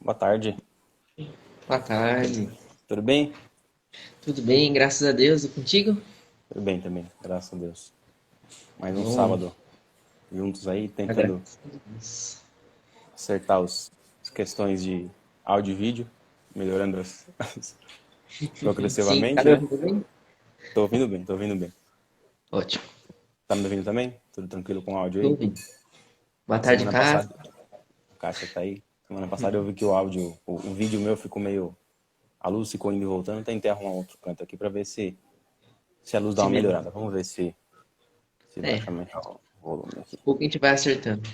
Boa tarde. Boa tarde. Tudo bem? Tudo bem, graças a Deus. E contigo? Tudo bem também, graças a Deus. Mais um Bom, sábado juntos aí, tentando graças a Deus. acertar as questões de áudio e vídeo, melhorando Sim, tá progressivamente, me né? ouvindo bem? Tô ouvindo bem, tô ouvindo bem. Ótimo, Tá me ouvindo também? Tudo tranquilo com o áudio tô aí? ouvindo. Boa tarde, Semana Cássio. passada, a Caixa tá aí. Semana passada eu vi que o áudio, o vídeo meu ficou meio. A luz ficou indo e voltando. Tentei arrumar outro canto aqui pra ver se a luz dá Se uma melhor. melhorada. Vamos ver se dá É, pra melhorar o volume aqui. pouco a gente vai acertando.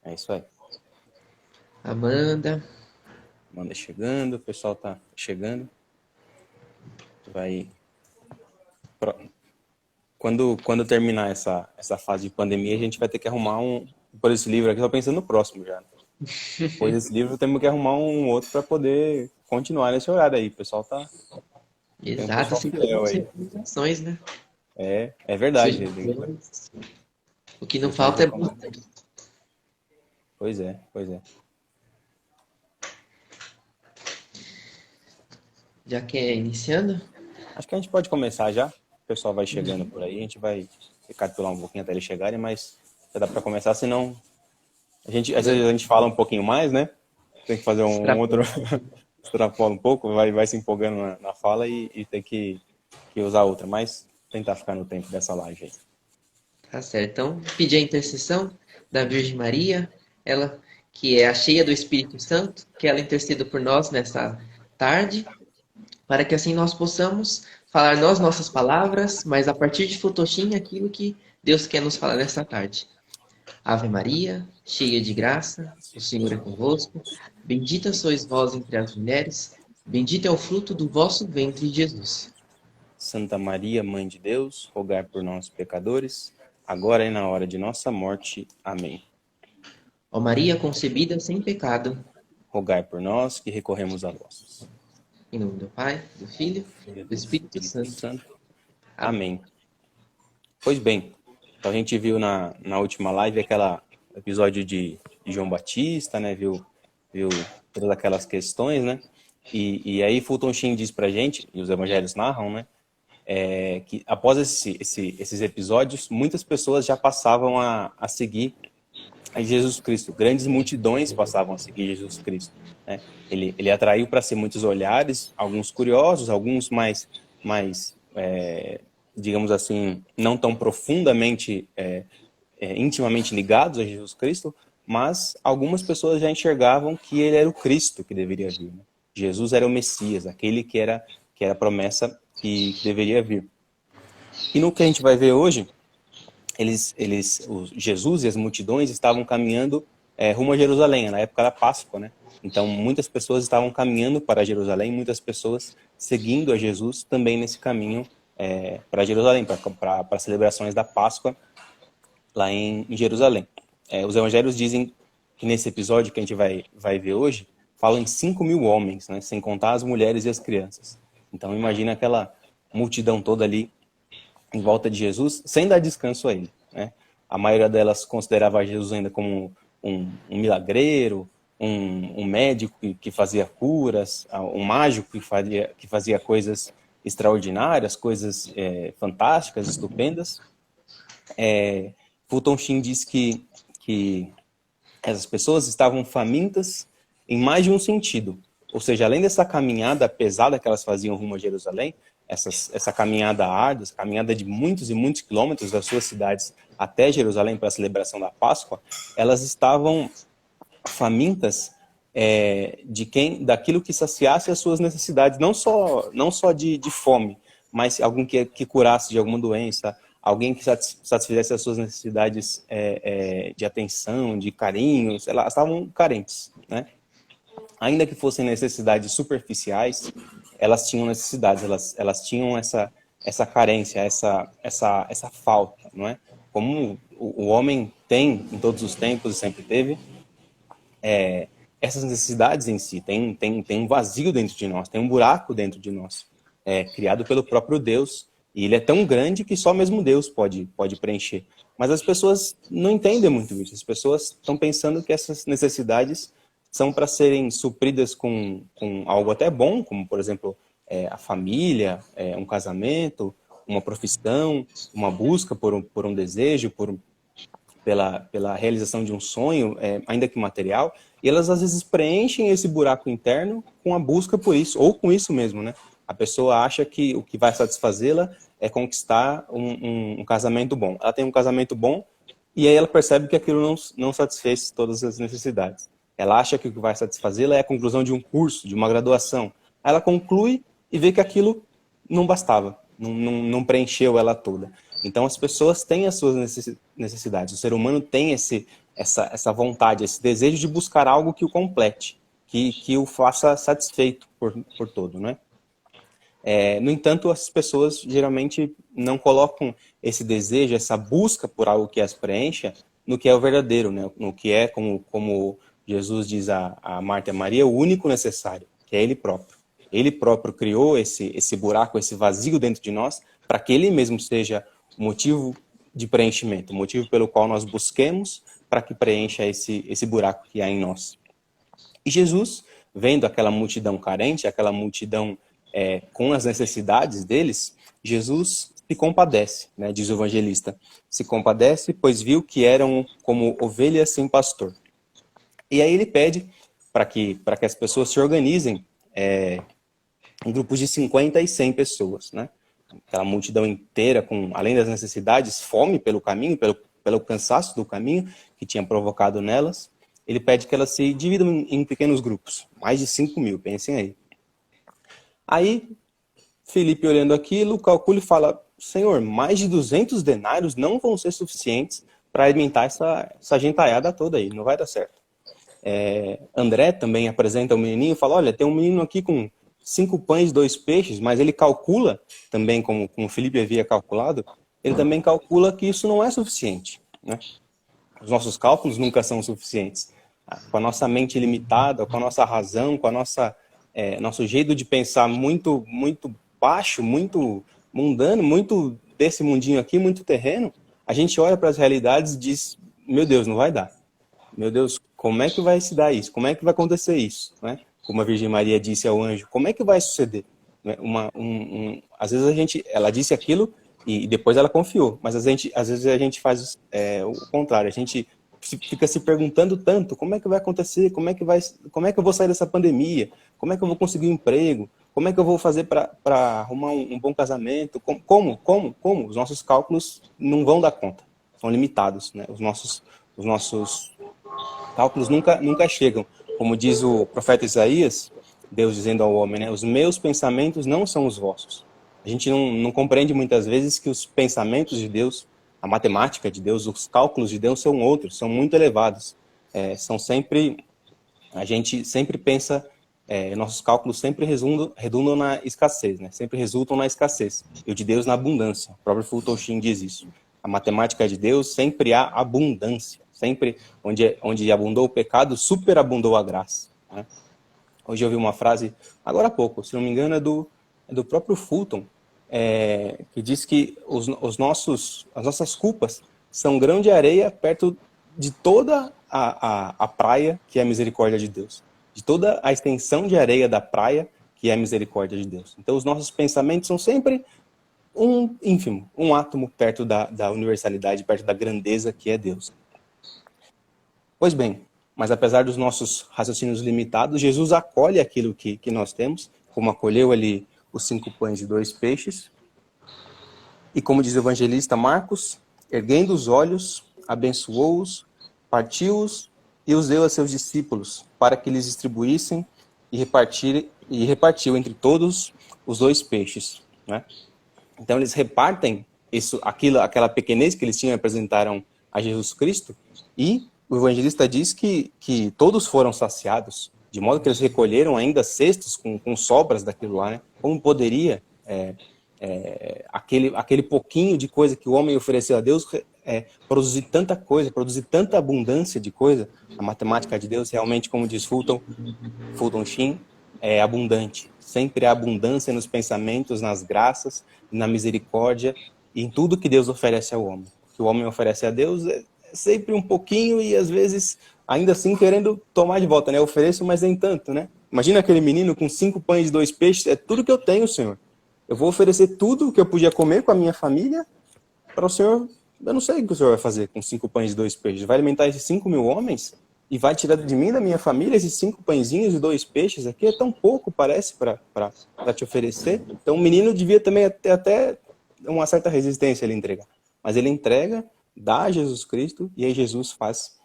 É isso aí. Amanda, Manda chegando, o pessoal tá chegando. Vai. Quando terminar essa fase de pandemia, a gente vai ter que arrumar um. Por esse livro aqui, eu tô pensando no próximo já. Depois desse livro, temos que arrumar um outro para poder continuar nesse horário aí. O pessoal tá. Tem um exato, pessoal sempre fiel algumas aí. recomendações, né? É verdade. Sugestões. O que não Sugestões falta é recomendadas. bom. Pois é, pois é. Já que é iniciando? Acho que a gente pode começar já. O pessoal vai chegando por aí, a gente vai recapitular um pouquinho até eles chegarem, mas já dá para começar, senão às vezes a gente fala um pouquinho mais, né? Tem que fazer um outro Extrapola. extrapola um pouco, vai se empolgando na fala e tem que usar outra, mas tentar ficar no tempo dessa live aí. Tá certo. Então, pedir a intercessão da Virgem Maria, ela que é a cheia do Espírito Santo, que ela interceda por nós nessa tarde, para que assim nós possamos falar nós nossas palavras, mas a partir de Futoshim aquilo que Deus quer nos falar nessa tarde. Ave Maria, cheia de graça, o Senhor é convosco. Bendita sois vós entre as mulheres, bendito é o fruto do vosso ventre, Jesus. Santa Maria, Mãe de Deus, rogai por nós pecadores, agora e na hora de nossa morte. Amém. Ó Maria concebida sem pecado, Rogai por nós que recorremos a vós. em nome do Pai, do Filho, Filho do do Espírito Espírito Santo. Santo. Amém. Amém. Pois bem, então a gente viu na última live aquele episódio de João Batista, né? Viu todas aquelas questões, né? E aí Fulton Sheen diz pra gente, e os evangelhos narram, né? Que após esses episódios, muitas pessoas já passavam a seguir a Jesus Cristo. Grandes multidões passavam a seguir Jesus Cristo. Né? Ele atraiu para si muitos olhares, alguns curiosos, alguns mais digamos assim, não tão profundamente, intimamente ligados a Jesus Cristo, mas algumas pessoas já enxergavam que ele era o Cristo que deveria vir. Né? Jesus era o Messias, aquele que era a promessa que deveria vir. E no que a gente vai ver hoje, Jesus e as multidões estavam caminhando rumo a Jerusalém, na época da Páscoa, né? Então, muitas pessoas estavam caminhando para Jerusalém, muitas pessoas seguindo a Jesus também nesse caminho para Jerusalém, para as celebrações da Páscoa lá em Jerusalém. Os evangelhos dizem que nesse episódio que a gente vai ver hoje, falam em 5.000 homens, né? Sem contar as mulheres e as crianças. Então, imagina aquela multidão toda ali em volta de Jesus, sem dar descanso a ele. Né? A maioria delas considerava Jesus ainda como um milagreiro, um médico que fazia curas, um mágico que fazia coisas extraordinárias, coisas fantásticas, estupendas. Fulton Sheen diz que essas pessoas estavam famintas em mais de um sentido. Ou seja, além dessa caminhada pesada que elas faziam rumo a Jerusalém, essa caminhada árdua, essa caminhada de muitos e muitos quilômetros das suas cidades até Jerusalém para a celebração da Páscoa, elas estavam famintas daquilo que saciasse as suas necessidades, não só de fome, mas alguém que curasse de alguma doença, alguém que satisfizesse as suas necessidades de atenção, de carinho, elas estavam carentes, né? Ainda que fossem necessidades superficiais, elas tinham necessidades, elas tinham essa carência, essa falta, não é? Como o homem tem em todos os tempos e sempre teve, essas necessidades em si, tem um vazio dentro de nós, tem um buraco dentro de nós, criado pelo próprio Deus, e ele é tão grande que só mesmo Deus pode preencher. Mas as pessoas não entendem muito isso, as pessoas estão pensando que essas necessidades são para serem supridas com algo até bom, como, por exemplo, a família, um casamento, uma profissão, uma busca por um desejo, pela realização de um sonho, ainda que material, e elas às vezes preenchem esse buraco interno com a busca por isso, ou com isso mesmo, né? A pessoa acha que o que vai satisfazê-la é conquistar um casamento bom. Ela tem um casamento bom, e aí ela percebe que aquilo não satisfez todas as necessidades. Ela acha que o que vai satisfazê-la é a conclusão de um curso, de uma graduação. Aí ela conclui e vê que aquilo não bastava, não preencheu ela toda. Então as pessoas têm as suas necessidades. O ser humano tem essa vontade, esse desejo de buscar algo que o complete, que o faça satisfeito por todo, né? No entanto, as pessoas geralmente não colocam esse desejo, essa busca por algo que as preencha, no que é o verdadeiro, né? No que é, como Jesus diz a Marta e a Maria, o único necessário, que é Ele próprio. Ele próprio criou esse buraco, esse vazio dentro de nós, para que Ele mesmo seja o motivo de preenchimento, o motivo pelo qual nós busquemos para que preencha esse buraco que há em nós. E Jesus, vendo aquela multidão carente, aquela multidão com as necessidades deles, Jesus se compadece, né, diz o evangelista. Se compadece, pois viu que eram como ovelhas sem pastor. E aí ele pede para que as pessoas se organizem em grupos de 50 e 100 pessoas, né? Aquela multidão inteira, além das necessidades, fome pelo caminho, pelo cansaço do caminho que tinha provocado nelas. Ele pede que elas se dividam em pequenos grupos, mais de 5.000, pensem aí. Aí, Felipe, olhando aquilo, calcula e fala: Senhor, mais de 200 denários não vão ser suficientes para alimentar essa gentaiada toda aí, não vai dar certo. André também apresenta o menininho e fala: olha, tem um menino aqui com 5 pães e 2 peixes, mas ele calcula, também como o Felipe havia calculado, ele também calcula que isso não é suficiente, né? Os nossos cálculos nunca são suficientes. Com a nossa mente limitada, com a nossa razão, com a nosso jeito de pensar muito, muito baixo, muito mundano, muito desse mundinho aqui, muito terreno, a gente olha para as realidades e diz: meu Deus, não vai dar. Meu Deus, como é que vai se dar isso? Como é que vai acontecer isso? Né? Como a Virgem Maria disse ao anjo, como é que vai suceder? Às vezes ela disse aquilo e depois ela confiou, mas às vezes a gente faz o contrário, a gente fica se perguntando tanto: como é que vai acontecer? Como é que eu vou sair dessa pandemia? Como é que eu vou conseguir um emprego? Como é que eu vou fazer para arrumar um bom casamento? Como? Os nossos cálculos não vão dar conta, são limitados, né? Os nossos cálculos nunca chegam. Como diz o profeta Isaías, Deus dizendo ao homem, né? Os meus pensamentos não são os vossos. A gente não compreende muitas vezes que os pensamentos de Deus, a matemática de Deus, os cálculos de Deus são outros, são muito elevados. A gente sempre pensa, nossos cálculos sempre redundam na escassez, né? Sempre resultam na escassez. E o de Deus na abundância. O próprio Fulton Sheen diz isso. A matemática de Deus sempre há abundância. Sempre onde abundou o pecado, superabundou a graça, né? Hoje eu ouvi uma frase, agora há pouco, se não me engano, é do próprio Fulton, que diz que as nossas culpas são grão de areia perto de toda a praia que é a misericórdia de Deus. De toda a extensão de areia da praia que é a misericórdia de Deus. Então os nossos pensamentos são sempre um ínfimo, um átomo perto da universalidade, perto da grandeza que é Deus. Pois bem, mas apesar dos nossos raciocínios limitados, Jesus acolhe aquilo que nós temos, como acolheu ali os 5 pães e 2 peixes. E como diz o evangelista Marcos, erguendo os olhos, abençoou-os, partiu-os e os deu a seus discípulos, para que lhes distribuíssem e repartiu entre todos os 2 peixes, né? Então eles repartem aquela pequenez que eles tinham e apresentaram a Jesus Cristo, e o evangelista diz que todos foram saciados, de modo que eles recolheram ainda cestos com sobras daquilo lá, né? Como poderia aquele pouquinho de coisa que o homem ofereceu a Deus produzir tanta coisa, produzir tanta abundância de coisa? A matemática de Deus realmente, como diz Fulton Sheen, é abundante. Sempre há abundância nos pensamentos, nas graças, na misericórdia e em tudo que Deus oferece ao homem. O que o homem oferece a Deus sempre um pouquinho e às vezes ainda assim querendo tomar de volta, né? Eu ofereço, mas nem tanto, né? Imagina aquele menino com 5 pães e 2 peixes, é tudo que eu tenho, Senhor. Eu vou oferecer tudo que eu podia comer com a minha família para o Senhor. Eu não sei o que o Senhor vai fazer com 5 pães e 2 peixes. Vai alimentar esses 5.000 homens? E vai tirar de mim, da minha família, esses 5 pãezinhos e 2 peixes aqui? É tão pouco, parece, para te oferecer. Então o menino devia também ter até uma certa resistência ele entregar. Mas ele entrega, dá a Jesus Cristo, e aí Jesus faz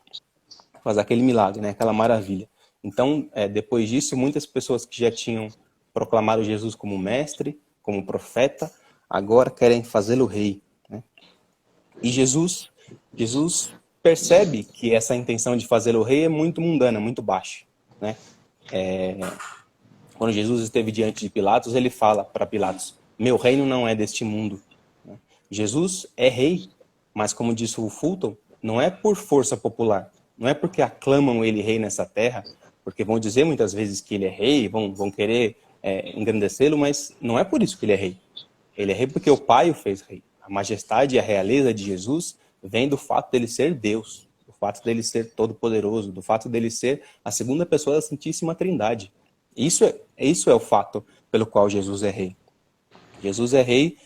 aquele milagre, né? Aquela maravilha. Então, depois disso, muitas pessoas que já tinham proclamado Jesus como mestre, como profeta, agora querem fazê-lo rei, né? E Jesus percebe que essa intenção de fazê-lo rei é muito mundana, muito baixa, né? Quando Jesus esteve diante de Pilatos, ele fala para Pilatos: meu reino não é deste mundo. Jesus é rei, mas como disse o Fulton, não é por força popular, não é porque aclamam ele rei nessa terra, porque vão dizer muitas vezes que ele é rei, vão querer engrandecê-lo, mas não é por isso que ele é rei. Ele é rei porque o Pai o fez rei. A majestade e a realeza de Jesus vem do fato dele ser Deus, do fato dele ser todo-poderoso, do fato dele ser a segunda pessoa da Santíssima Trindade. Isso é o fato pelo qual Jesus é rei. Jesus é rei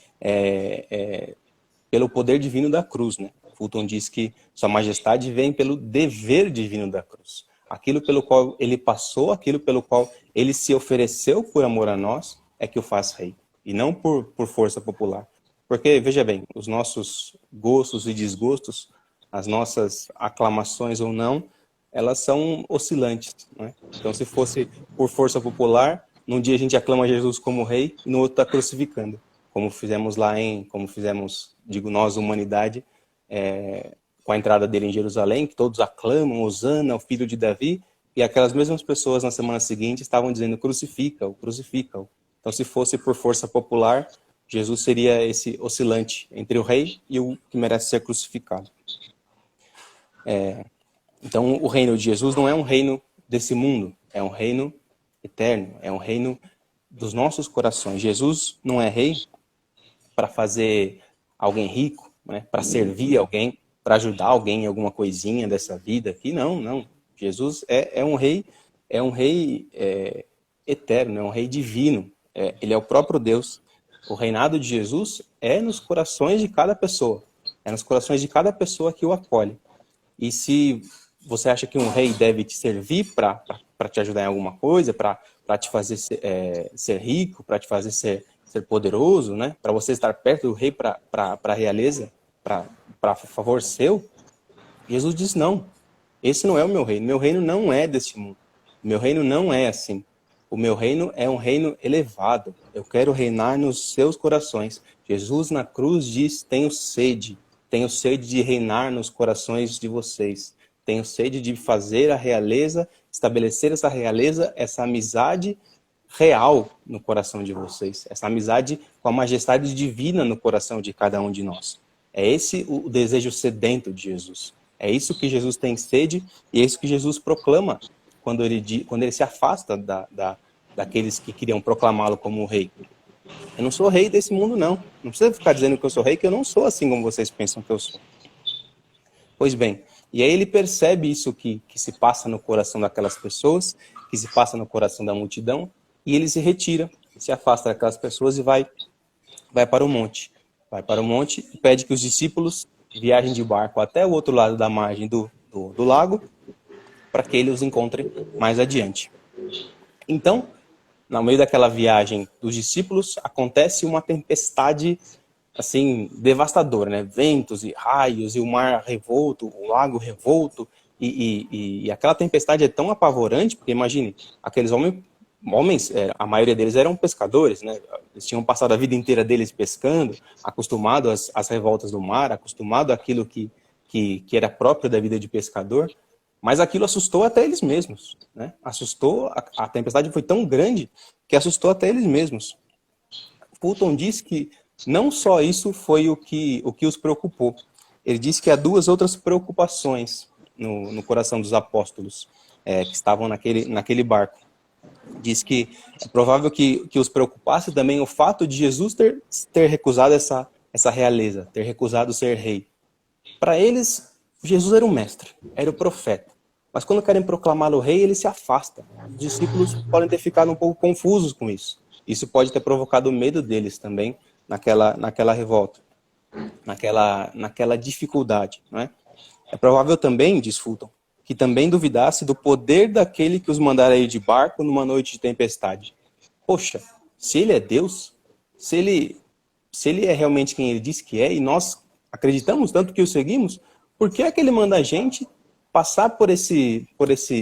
pelo poder divino da cruz, né? Fulton diz que Sua Majestade vem pelo dever divino da cruz. Aquilo pelo qual ele passou, aquilo pelo qual ele se ofereceu por amor a nós, é que o faz rei. E não por força popular. Porque, veja bem, os nossos gostos e desgostos, as nossas aclamações ou não, elas são oscilantes, né? Então, se fosse por força popular, num dia a gente aclama Jesus como rei e no outro está crucificando. Como fizemos digo nós, humanidade, com a entrada dele em Jerusalém, que todos aclamam, Hosana, o filho de Davi, e aquelas mesmas pessoas na semana seguinte estavam dizendo: crucifica-o, crucifica-o. Então, se fosse por força popular, Jesus seria esse oscilante entre o rei e o que merece ser crucificado. Então, o reino de Jesus não é um reino desse mundo, é um reino eterno, é um reino dos nossos corações. Jesus não é rei para fazer alguém rico, né? Para servir alguém, para ajudar alguém em alguma coisinha dessa vida aqui. Não. Jesus é um rei eterno, é um rei divino. Ele é o próprio Deus. O reinado de Jesus é nos corações de cada pessoa. É nos corações de cada pessoa que o acolhe. E se você acha que um rei deve te servir para te ajudar em alguma coisa, para te fazer ser rico, para te fazer ser poderoso, né? Para você estar perto do rei para a realeza, para favor seu, Jesus diz: não, esse não é o meu reino. Meu reino não é deste mundo. Meu reino não é assim. O meu reino é um reino elevado. Eu quero reinar nos seus corações. Jesus na cruz diz: tenho sede de reinar nos corações de vocês. Tenho sede de fazer a realeza, estabelecer essa realeza, essa amizade real no coração de vocês. Essa amizade com a majestade divina no coração de cada um de nós. É esse o desejo sedento de Jesus. É isso que Jesus tem sede e é isso que Jesus proclama quando ele se afasta daqueles que queriam proclamá-lo como rei. Eu não sou rei desse mundo, não. Não precisa ficar dizendo que eu sou rei, que eu não sou assim como vocês pensam que eu sou. Pois bem, e aí ele percebe isso que se passa no coração daquelas pessoas, que se passa no coração da multidão, e ele se retira, se afasta daquelas pessoas e vai para o monte. Vai para o monte e pede que os discípulos viajem de barco até o outro lado da margem do lago, para que ele os encontre mais adiante. Então, no meio daquela viagem dos discípulos, acontece uma tempestade assim devastadora, né? Ventos e raios, e o mar revolto, o lago revolto, e aquela tempestade é tão apavorante, porque imagine, aqueles homens, a maioria deles eram pescadores, né? Eles tinham passado a vida inteira deles pescando, acostumado às revoltas do mar, acostumado àquilo que era próprio da vida de pescador. Mas aquilo assustou até eles mesmos, né? A tempestade foi tão grande que assustou até eles mesmos. Fulton diz que não só isso foi o que os preocupou. Ele diz que há 2 outras preocupações no coração dos apóstolos que estavam naquele barco. Diz que é provável que os preocupasse também o fato de Jesus ter recusado essa realeza, ter recusado ser rei. Para eles, Jesus era o mestre, era o profeta. Mas quando querem proclamá-lo rei, ele se afasta. Os discípulos podem ter ficado um pouco confusos com isso. Isso pode ter provocado o medo deles também naquela revolta, naquela dificuldade, não é? É provável também, diz Fulton, que também duvidasse do poder daquele que os mandara ir de barco numa noite de tempestade. Poxa, se ele é Deus, se ele é realmente quem ele diz que é, e nós acreditamos tanto que o seguimos, por que é que ele manda a gente passar por esse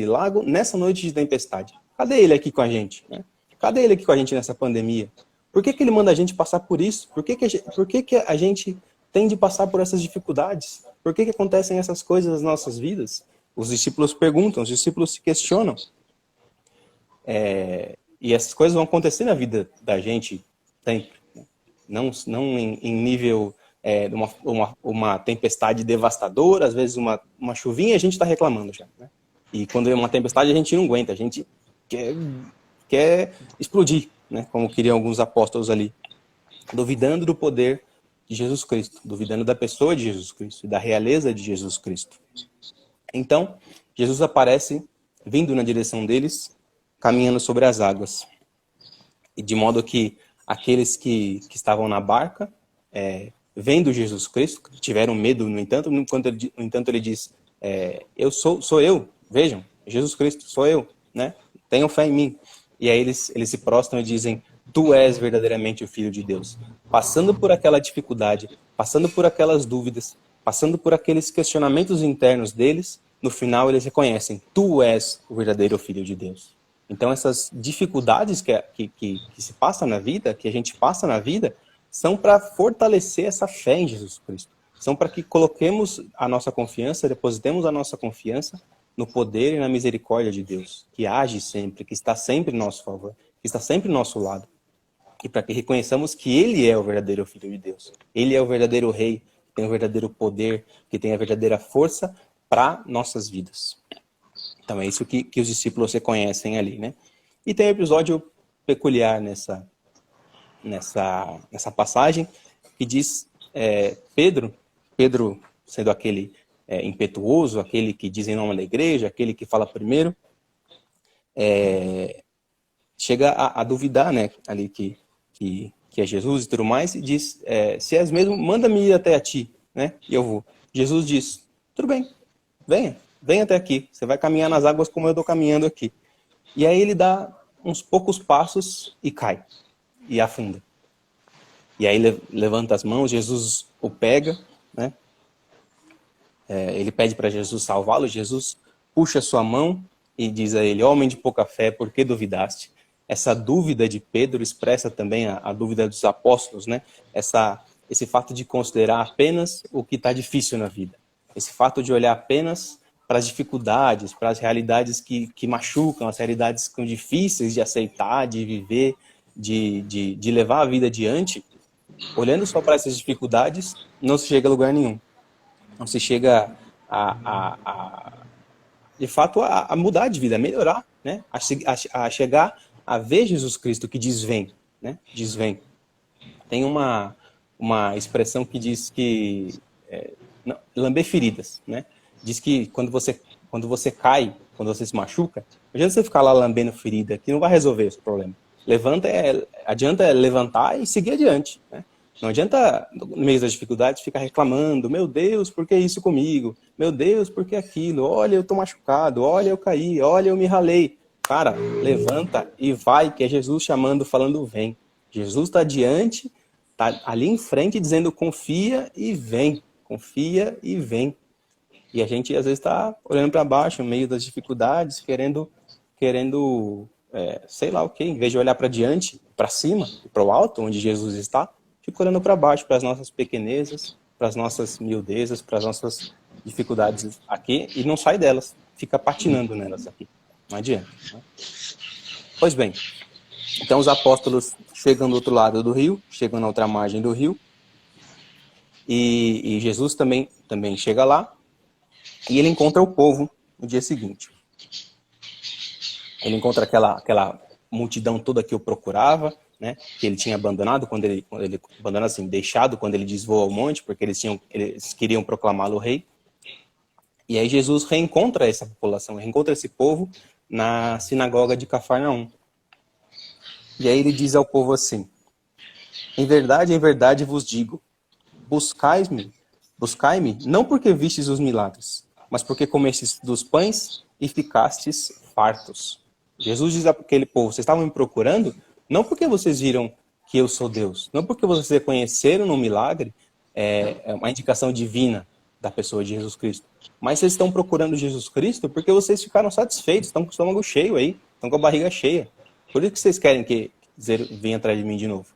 lago nessa noite de tempestade? Cadê ele aqui com a gente? Né? Cadê ele aqui com a gente nessa pandemia? Por que ele manda a gente passar por isso? Por que a gente tem de passar por essas dificuldades? Por que acontecem essas coisas nas nossas vidas? Os discípulos perguntam, os discípulos se questionam. E essas coisas vão acontecer na vida da gente sempre. Não em nível de uma tempestade devastadora, às vezes uma chuvinha a gente está reclamando já. Né? E quando é uma tempestade a gente não aguenta, a gente quer explodir, né? Como queriam alguns apóstolos ali, duvidando do poder de Jesus Cristo, duvidando da pessoa de Jesus Cristo e da realeza de Jesus Cristo. Então, Jesus aparece vindo na direção deles, caminhando sobre as águas. E de modo que aqueles que estavam na barca, vendo Jesus Cristo, tiveram medo, no entanto ele diz, sou eu, vejam, Jesus Cristo, sou eu, né? Tenham fé em mim. E aí eles se prostram e dizem, tu és verdadeiramente o Filho de Deus. Passando por aquela dificuldade, passando por aquelas dúvidas, passando por aqueles questionamentos internos deles, no final eles reconhecem, tu és o verdadeiro Filho de Deus. Então essas dificuldades que se passa na vida, que a gente passa na vida, são para fortalecer essa fé em Jesus Cristo. São para que coloquemos a nossa confiança, depositemos a nossa confiança no poder e na misericórdia de Deus, que age sempre, que está sempre em nosso favor, que está sempre ao nosso lado. E para que reconheçamos que Ele é o verdadeiro Filho de Deus. Ele é o verdadeiro Rei, que tem o verdadeiro poder, que tem a verdadeira força para nossas vidas. Então é isso que os discípulos reconhecem ali, né? E tem um episódio peculiar nessa passagem, que diz Pedro sendo aquele impetuoso, aquele que diz em nome da igreja, aquele que fala primeiro, chega a duvidar, né, ali que é Jesus e tudo mais, e diz, se és mesmo, manda-me ir até a ti, né, e eu vou. Jesus diz, tudo bem, venha até aqui, você vai caminhar nas águas como eu estou caminhando aqui. E aí ele dá uns poucos passos e cai, e afunda. E aí levanta as mãos, Jesus o pega, né, ele pede para Jesus salvá-lo, Jesus puxa sua mão e diz a ele, homem de pouca fé, por que duvidaste? Essa dúvida de Pedro expressa também a dúvida dos apóstolos, né? Esse fato de considerar apenas o que está difícil na vida. Esse fato de olhar apenas para as dificuldades, para as realidades que machucam, as realidades que são difíceis de aceitar, de viver, de levar a vida adiante. Olhando só para essas dificuldades, não se chega a lugar nenhum. Não se chega de fato, a mudar de vida, a melhorar, né? A chegar a ver Jesus Cristo que diz vem, né? Diz vem. Tem uma expressão que diz que lamber feridas, né? Diz que quando você cai, quando você se machuca, não adianta você ficar lá lambendo ferida, que não vai resolver esse problema. Adianta levantar e seguir adiante, né? Não adianta, no meio das dificuldades, ficar reclamando, meu Deus, por que isso comigo? Meu Deus, por que aquilo? Olha, eu tô machucado, olha, eu caí, olha, eu me ralei. Cara, levanta e vai, que é Jesus chamando, falando vem. Jesus está adiante, está ali em frente dizendo confia e vem, confia e vem. E a gente às vezes está olhando para baixo, no meio das dificuldades, querendo sei lá o quê, em vez de olhar para diante, para cima, para o alto, onde Jesus está, fica olhando para baixo, para as nossas pequenezas, para as nossas miudezas, para as nossas dificuldades aqui, e não sai delas, fica patinando nelas aqui. Não adianta. Né? Pois bem, então os apóstolos chegam do outro lado do rio, chegam na outra margem do rio, e Jesus também chega lá, e ele encontra o povo no dia seguinte. Ele encontra aquela multidão toda que o procurava, né, que ele tinha abandonado quando ele abandonado assim, deixado quando ele desvoou ao monte, porque eles queriam proclamá-lo rei. E aí Jesus reencontra essa população, reencontra esse povo na sinagoga de Cafarnaum. E aí ele diz ao povo assim: em verdade vos digo, buscai-me, não porque vistes os milagres, mas porque comestes dos pães e ficastes fartos. Jesus diz àquele povo: vocês estavam me procurando, não porque vocês viram que eu sou Deus, não porque vocês reconheceram no milagre uma indicação divina da pessoa de Jesus Cristo, mas vocês estão procurando Jesus Cristo porque vocês ficaram satisfeitos, estão com o estômago cheio aí, estão com a barriga cheia. Por isso que vocês querem que venha atrás de mim de novo.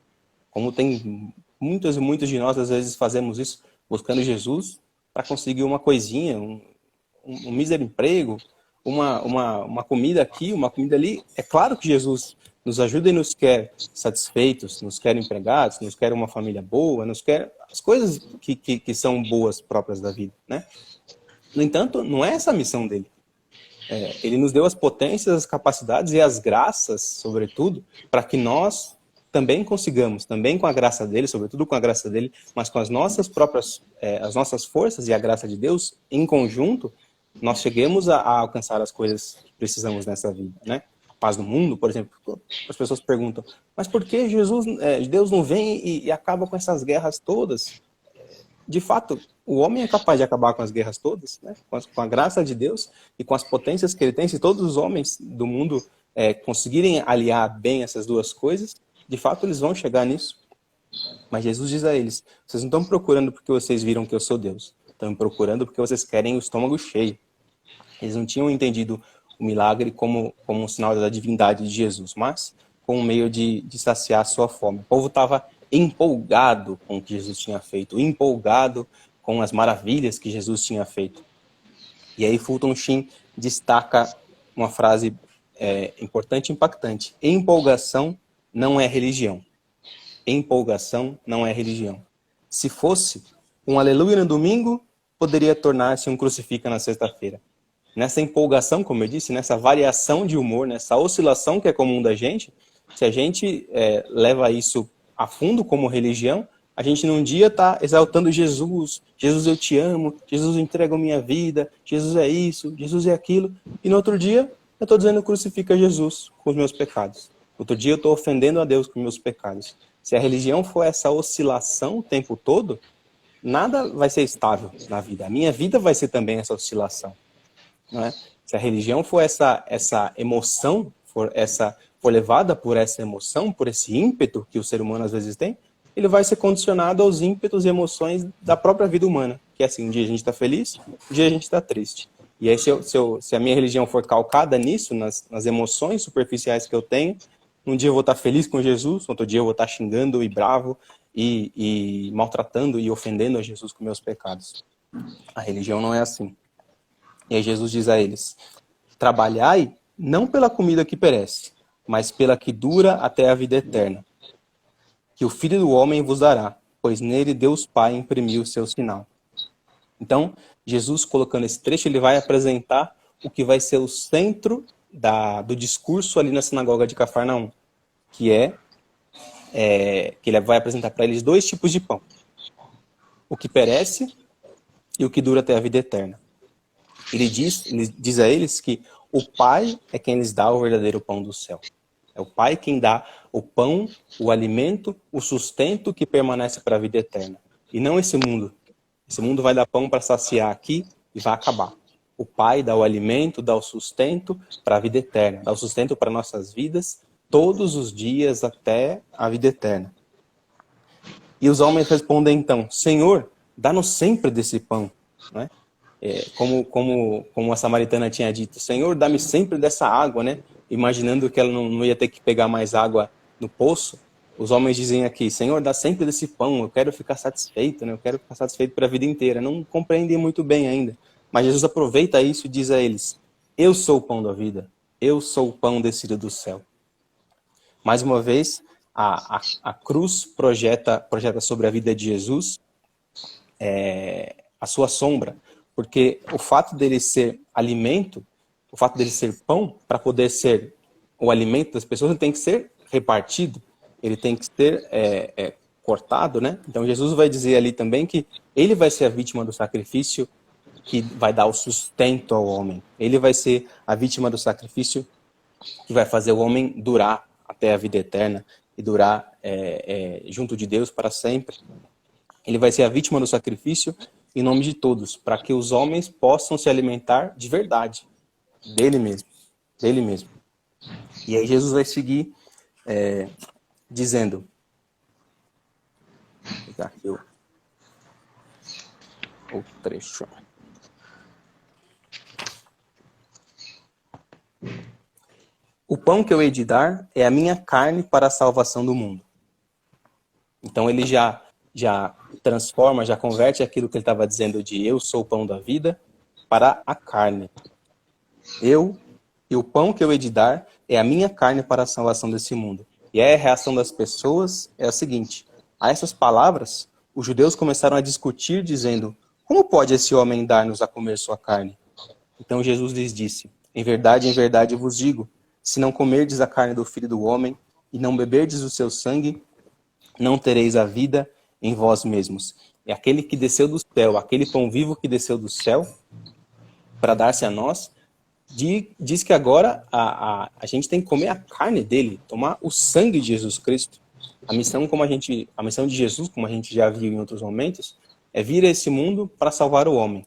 Como tem muitos e muitos de nós, às vezes, fazemos isso, buscando Jesus para conseguir uma coisinha, um mísero emprego, uma comida aqui, uma comida ali. É claro que Jesus nos ajuda e nos quer satisfeitos, nos quer empregados, nos quer uma família boa, nos quer as coisas que são boas próprias da vida, né? No entanto, não é essa a missão dele. Ele nos deu as potências, as capacidades e as graças, sobretudo, para que nós também consigamos, também com a graça dele, sobretudo com a graça dele, mas com as nossas próprias, as nossas forças e a graça de Deus, em conjunto, nós cheguemos a alcançar as coisas que precisamos nessa vida, né? A paz no mundo, por exemplo. As pessoas perguntam, mas por que Deus não vem e acaba com essas guerras todas? De fato, o homem é capaz de acabar com as guerras todas, né? Com a graça de Deus e com as potências que ele tem. Se todos os homens do mundo conseguirem aliar bem essas duas coisas, de fato eles vão chegar nisso. Mas Jesus diz a eles: vocês não estão procurando porque vocês viram que eu sou Deus, estão me procurando porque vocês querem o estômago cheio. Eles não tinham entendido o milagre como um sinal da divindade de Jesus, mas como um meio de saciar a sua fome. O povo estava empolgado com o que Jesus tinha feito, empolgado com as maravilhas que Jesus tinha feito. E aí Fulton Sheen destaca uma frase importante e impactante: empolgação não é religião. Empolgação não é religião. Se fosse um aleluia no domingo, poderia tornar-se um crucifica na sexta-feira. Nessa empolgação, como eu disse, nessa variação de humor, nessa oscilação que é comum da gente, se a gente leva isso a fundo como religião, a gente num dia está exaltando Jesus, Jesus eu te amo, Jesus eu entrego a minha vida, Jesus é isso, Jesus é aquilo, e no outro dia eu estou dizendo crucifica Jesus com os meus pecados. Outro dia eu estou ofendendo a Deus com os meus pecados. Se a religião for essa oscilação o tempo todo, nada vai ser estável na vida. A minha vida vai ser também essa oscilação. Não é? Se a religião for essa emoção, for levada por essa emoção, por esse ímpeto que o ser humano às vezes tem, ele vai ser condicionado aos ímpetos e emoções da própria vida humana. Que é assim, um dia a gente está feliz, um dia a gente está triste. E aí se a minha religião for calcada nisso, nas emoções superficiais que eu tenho, um dia eu vou estar feliz com Jesus, outro dia eu vou estar xingando e bravo e maltratando e ofendendo a Jesus com meus pecados. A religião não é assim. E aí Jesus diz a eles: trabalhai não pela comida que perece, mas pela que dura até a vida eterna, que o Filho do Homem vos dará, pois nele Deus Pai imprimiu o seu sinal. Então, Jesus, colocando esse trecho, ele vai apresentar o que vai ser o centro do discurso ali na sinagoga de Cafarnaum, que ele vai apresentar para eles dois tipos de pão: o que perece e o que dura até a vida eterna. Ele diz a eles que o Pai é quem lhes dá o verdadeiro pão do céu. É o Pai quem dá o pão, o alimento, o sustento que permanece para a vida eterna. E não esse mundo. Esse mundo vai dar pão para saciar aqui e vai acabar. O Pai dá o alimento, dá o sustento para a vida eterna. Dá o sustento para nossas vidas todos os dias até a vida eterna. E os homens respondem então: Senhor, dá-nos sempre desse pão. Não é? Como a samaritana tinha dito: Senhor, dá-me sempre dessa água, né? Imaginando que ela não ia ter que pegar mais água no poço. Os homens dizem aqui: Senhor, dá sempre desse pão, eu quero ficar satisfeito, né? Eu quero ficar satisfeito para a vida inteira. Não compreendem muito bem ainda. Mas Jesus aproveita isso e diz a eles: eu sou o pão da vida, eu sou o pão descido do céu. Mais uma vez, a cruz projeta sobre a vida de Jesus a sua sombra, porque o fato dele ser alimento, o fato dele ser pão, para poder ser o alimento das pessoas, ele tem que ser repartido, ele tem que ser cortado, né? Então Jesus vai dizer ali também que ele vai ser a vítima do sacrifício que vai dar o sustento ao homem. Ele vai ser a vítima do sacrifício que vai fazer o homem durar até a vida eterna e durar junto de Deus para sempre. Ele vai ser a vítima do sacrifício em nome de todos, para que os homens possam se alimentar de verdade, dele mesmo. Dele mesmo. E aí Jesus vai seguir dizendo... Vou pegar aqui o trecho. O pão que eu hei de dar é a minha carne para a salvação do mundo. Então ele já transforma, já converte aquilo que ele estava dizendo de eu sou o pão da vida para a carne. E o pão que eu hei de dar é a minha carne para a salvação desse mundo. E aí a reação das pessoas é a seguinte: a essas palavras, os judeus começaram a discutir, dizendo: como pode esse homem dar-nos a comer sua carne? Então Jesus lhes disse: em verdade eu vos digo, se não comerdes a carne do Filho do Homem e não beberdes o seu sangue, não tereis a vida em vós mesmos. É aquele que desceu do céu, aquele pão vivo que desceu do céu para dar-se a nós, diz que agora a gente tem que comer a carne dele, tomar o sangue de Jesus Cristo. A missão de Jesus, como a gente já viu em outros momentos, é vir a esse mundo para salvar o homem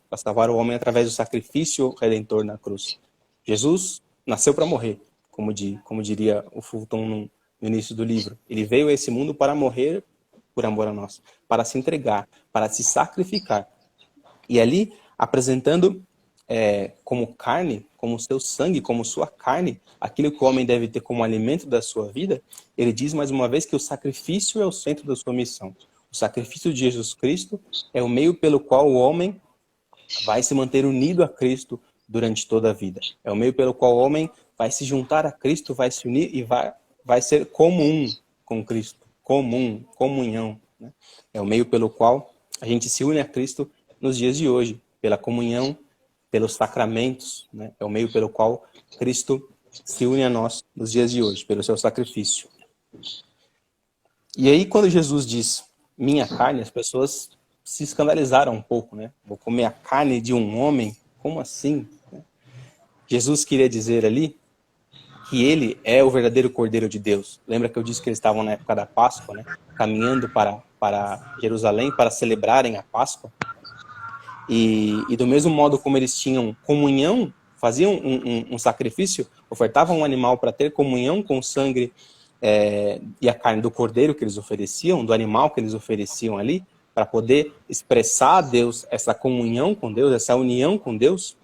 através do sacrifício redentor na cruz. Jesus nasceu para morrer, como diria o Fulton no início do livro. Ele veio a esse mundo para morrer por amor a nós, para se entregar, para se sacrificar. E ali, apresentando como carne, como seu sangue, como sua carne, aquilo que o homem deve ter como alimento da sua vida, ele diz mais uma vez que o sacrifício é o centro da sua missão. O sacrifício de Jesus Cristo é o meio pelo qual o homem vai se manter unido a Cristo durante toda a vida. É o meio pelo qual o homem vai se juntar a Cristo, vai se unir e vai ser comum com Cristo. Comunhão. Né? É o meio pelo qual a gente se une a Cristo nos dias de hoje, pela comunhão, pelos sacramentos. Né? É o meio pelo qual Cristo se une a nós nos dias de hoje, pelo seu sacrifício. E aí, quando Jesus diz minha carne, as pessoas se escandalizaram um pouco, né? Vou comer a carne de um homem? Como assim? Jesus queria dizer ali que ele é o verdadeiro Cordeiro de Deus. Lembra que eu disse que eles estavam na época da Páscoa, né? Caminhando para Jerusalém para celebrarem a Páscoa. E do mesmo modo como eles tinham comunhão, faziam um sacrifício, ofertavam um animal para ter comunhão com o sangue e a carne do cordeiro que eles ofereciam, do animal que eles ofereciam ali, para poder expressar a Deus essa comunhão com Deus, essa união com Deus.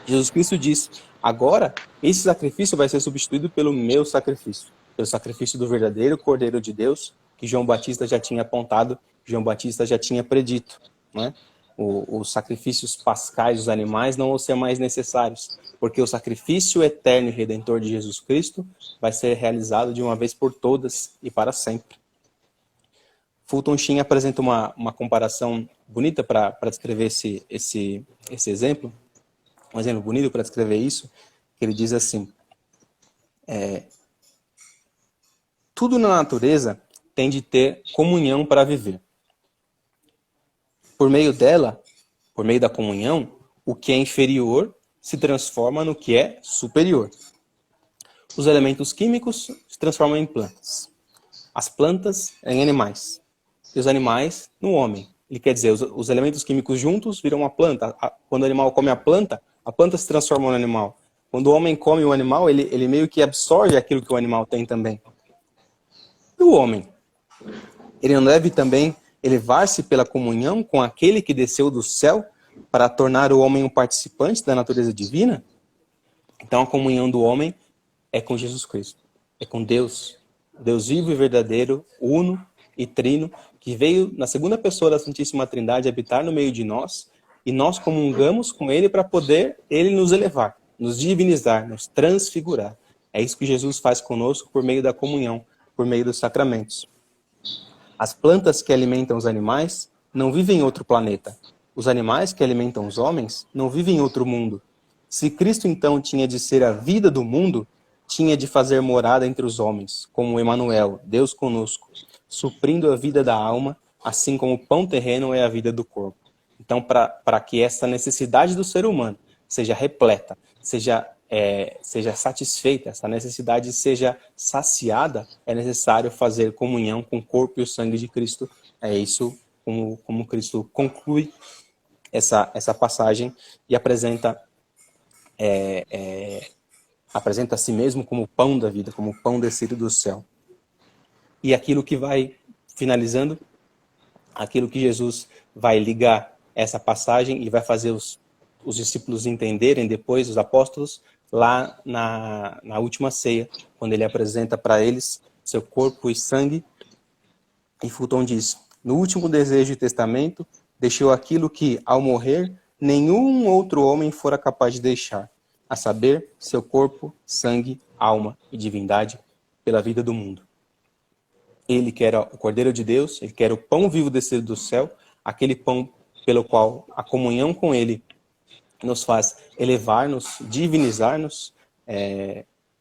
Jesus Cristo diz: agora esse sacrifício vai ser substituído pelo meu sacrifício, pelo sacrifício do verdadeiro Cordeiro de Deus, que João Batista já tinha apontado, João Batista já tinha predito, né? Os sacrifícios pascais dos animais não vão ser mais necessários, porque o sacrifício eterno e redentor de Jesus Cristo vai ser realizado de uma vez por todas e para sempre. Fulton Sheen apresenta uma comparação bonita para descrever esse exemplo, um exemplo bonito para descrever isso, que ele diz assim: tudo na natureza tem de ter comunhão para viver. Por meio dela, por meio da comunhão, o que é inferior se transforma no que é superior. Os elementos químicos se transformam em plantas. As plantas em animais. E os animais no homem. Ele quer dizer, os elementos químicos juntos viram uma planta. Quando o animal come a planta se transforma no animal. Quando o homem come o animal, ele meio que absorve aquilo que o animal tem também. E o homem? Ele não deve também elevar-se pela comunhão com aquele que desceu do céu para tornar o homem um participante da natureza divina? Então a comunhão do homem é com Jesus Cristo. É com Deus. Deus vivo e verdadeiro, uno e trino, que veio na segunda pessoa da Santíssima Trindade habitar no meio de nós, e nós comungamos com ele para poder ele nos elevar, nos divinizar, nos transfigurar. É isso que Jesus faz conosco por meio da comunhão, por meio dos sacramentos. As plantas que alimentam os animais não vivem em outro planeta. Os animais que alimentam os homens não vivem em outro mundo. Se Cristo então tinha de ser a vida do mundo, tinha de fazer morada entre os homens, como Emanuel, Deus conosco, suprindo a vida da alma, assim como o pão terreno é a vida do corpo. Então, para que essa necessidade do ser humano seja repleta, seja satisfeita, essa necessidade seja saciada, é necessário fazer comunhão com o corpo e o sangue de Cristo. É isso como Cristo conclui essa passagem e apresenta a si mesmo como o pão da vida, como o pão descido do céu. E aquilo que vai, finalizando, aquilo que Jesus vai ligar essa passagem e vai fazer os discípulos entenderem depois, os apóstolos, lá na última ceia, quando ele apresenta para eles seu corpo e sangue. E Fulton diz: no último desejo e testamento, deixou aquilo que, ao morrer, nenhum outro homem fora capaz de deixar, a saber, seu corpo, sangue, alma e divindade, pela vida do mundo. Ele que era o Cordeiro de Deus, ele que era o pão vivo descido do céu, aquele pão pelo qual a comunhão com ele nos faz elevar-nos, divinizar-nos,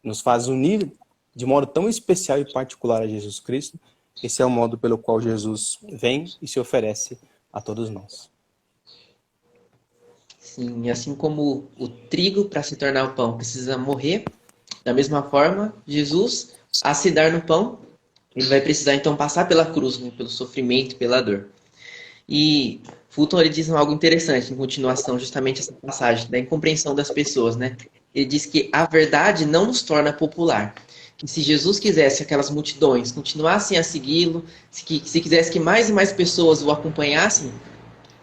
nos faz unir de modo tão especial e particular a Jesus Cristo. Esse é o modo pelo qual Jesus vem e se oferece a todos nós. Sim, assim como o trigo, para se tornar o pão, precisa morrer, da mesma forma, Jesus, a se dar no pão, ele vai precisar então passar pela cruz, né, pelo sofrimento, pela dor. E Fulton ele diz algo interessante em continuação, justamente essa passagem da incompreensão das pessoas, né? Ele diz que a verdade não nos torna popular. Que se Jesus quisesse aquelas multidões continuassem a segui-lo, se quisesse que mais e mais pessoas o acompanhassem,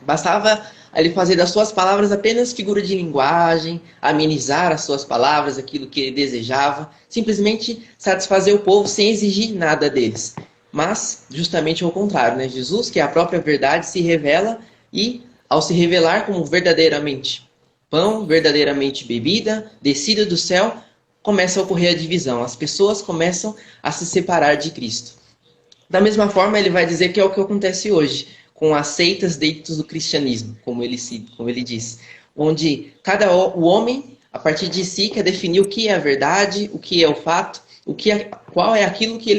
bastava ele fazer das suas palavras apenas figura de linguagem, amenizar as suas palavras, aquilo que ele desejava, simplesmente satisfazer o povo sem exigir nada deles. Mas, justamente ao contrário, né? Jesus, que é a própria verdade, se revela e, ao se revelar como verdadeiramente pão, verdadeiramente bebida, descida do céu, começa a ocorrer a divisão. As pessoas começam a se separar de Cristo. Da mesma forma, ele vai dizer que é o que acontece hoje, com as seitas dentro do cristianismo, como ele diz, onde o homem, a partir de si, quer definir o que é a verdade, o que é o fato, qual é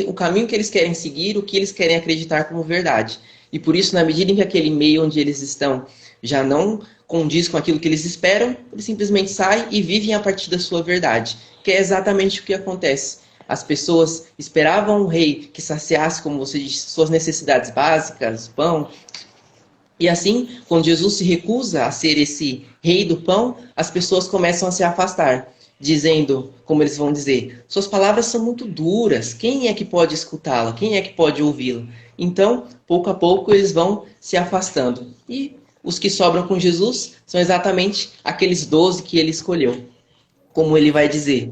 o caminho que eles querem seguir, o que eles querem acreditar como verdade. E por isso, na medida em que aquele meio onde eles estão já não condiz com aquilo que eles esperam, eles simplesmente saem e vivem a partir da sua verdade, que é exatamente o que acontece. As pessoas esperavam um rei que saciasse, como você disse, suas necessidades básicas, pão. E assim, quando Jesus se recusa a ser esse rei do pão, as pessoas começam a se afastar, dizendo, como eles vão dizer, suas palavras são muito duras, quem é que pode escutá-la? Quem é que pode ouvi-la? Então, pouco a pouco, eles vão se afastando. E os que sobram com Jesus são exatamente aqueles 12 que ele escolheu. Como ele vai dizer,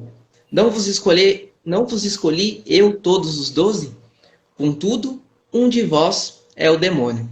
não vos escolhi eu todos os 12? Contudo, um de vós é o demônio.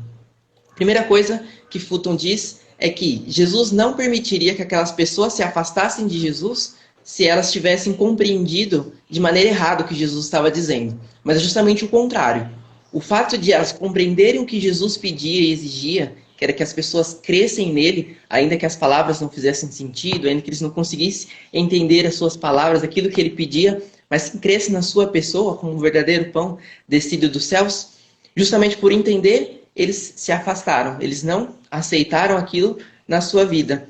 Primeira coisa que Fulton diz é que Jesus não permitiria que aquelas pessoas se afastassem de Jesus se elas tivessem compreendido de maneira errada o que Jesus estava dizendo. Mas é justamente o contrário. O fato de elas compreenderem o que Jesus pedia e exigia, que era que as pessoas crescem nele, ainda que as palavras não fizessem sentido, ainda que eles não conseguissem entender as suas palavras, aquilo que ele pedia, mas que cresce na sua pessoa como um verdadeiro pão descido dos céus, justamente por entender, eles se afastaram, eles não aceitaram aquilo na sua vida.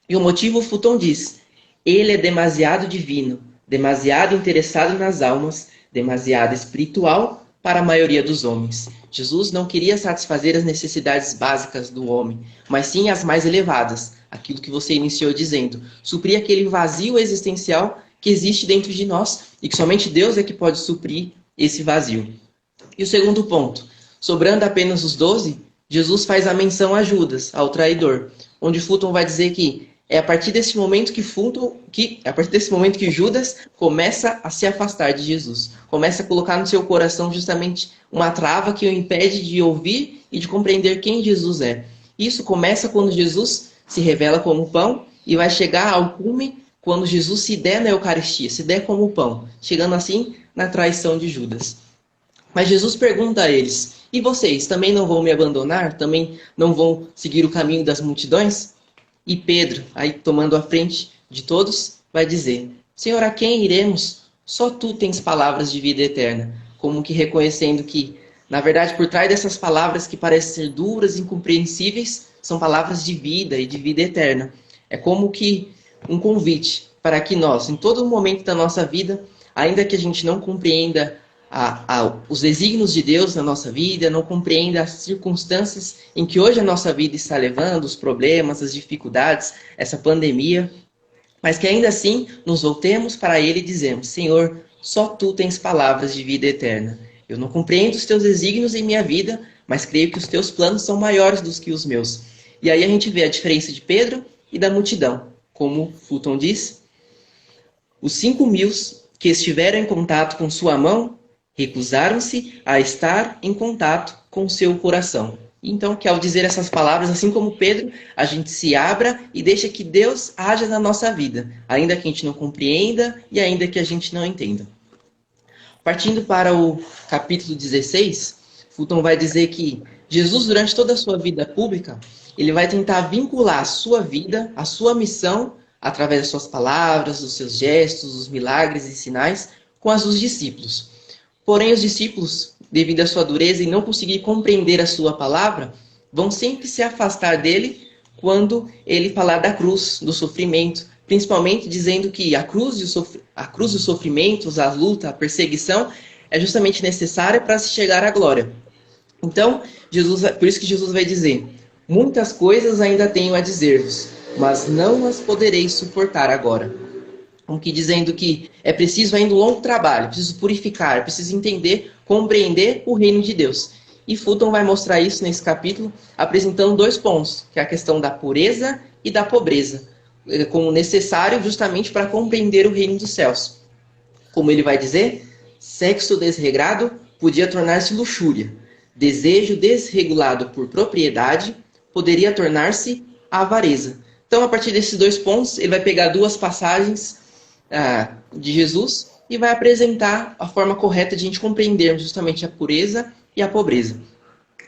E o motivo, Fulton diz, ele é demasiado divino, demasiado interessado nas almas, demasiado espiritual para a maioria dos homens. Jesus não queria satisfazer as necessidades básicas do homem, mas sim as mais elevadas, aquilo que você iniciou dizendo, suprir aquele vazio existencial que existe dentro de nós e que somente Deus é que pode suprir esse vazio. E o segundo ponto, sobrando apenas os 12, Jesus faz a menção a Judas, ao traidor, onde Fulton vai dizer que é a partir desse momento que Judas começa a se afastar de Jesus, começa a colocar no seu coração justamente uma trava que o impede de ouvir e de compreender quem Jesus é. Isso começa quando Jesus se revela como pão e vai chegar ao cume quando Jesus se der na Eucaristia, se der como pão, chegando assim na traição de Judas. Mas Jesus pergunta a eles, e vocês também não vão me abandonar? Também não vão seguir o caminho das multidões? E Pedro, aí tomando a frente de todos, vai dizer, Senhor, a quem iremos? Só tu tens palavras de vida eterna. Como que reconhecendo que Na verdade, por trás dessas palavras que parecem ser duras e incompreensíveis, são palavras de vida e de vida eterna. É como que um convite para que nós, em todo momento da nossa vida, ainda que a gente não compreenda os desígnios de Deus na nossa vida, não compreenda as circunstâncias em que hoje a nossa vida está levando, os problemas, as dificuldades, essa pandemia, mas que ainda assim nos voltemos para Ele e dizemos: Senhor, só Tu tens palavras de vida eterna. Eu não compreendo os Teus desígnios em minha vida, mas creio que os Teus planos são maiores do que os meus. E aí a gente vê a diferença de Pedro e da multidão. Como Fulton diz, os 5.000 que estiveram em contato com sua mão recusaram-se a estar em contato com seu coração. Então, que ao dizer essas palavras, assim como Pedro, a gente se abra e deixa que Deus haja na nossa vida, ainda que a gente não compreenda e ainda que a gente não entenda. Partindo para o capítulo 16, Fulton vai dizer que Jesus, durante toda a sua vida pública, ele vai tentar vincular a sua vida, a sua missão, através das suas palavras, dos seus gestos, dos milagres e sinais, com as dos discípulos. Porém, os discípulos, devido à sua dureza e não conseguir compreender a sua palavra, vão sempre se afastar dele quando ele falar da cruz, do sofrimento, principalmente dizendo que a cruz e os sofrimentos, a luta, a perseguição, é justamente necessária para se chegar à glória. Então, por isso que Jesus vai dizer: muitas coisas ainda tenho a dizer-vos, mas não as podereis suportar agora. Como que dizendo que é preciso ainda um longo trabalho, preciso purificar, preciso entender, compreender o reino de Deus. E Fulton vai mostrar isso nesse capítulo, apresentando 2 pontos, que é a questão da pureza e da pobreza, como necessário justamente para compreender o reino dos céus. Como ele vai dizer, sexo desregrado podia tornar-se luxúria, desejo desregulado por propriedade poderia tornar-se avareza. Então, a partir desses 2 pontos, ele vai pegar 2 passagens de Jesus e vai apresentar a forma correta de a gente compreendermos justamente a pureza e a pobreza.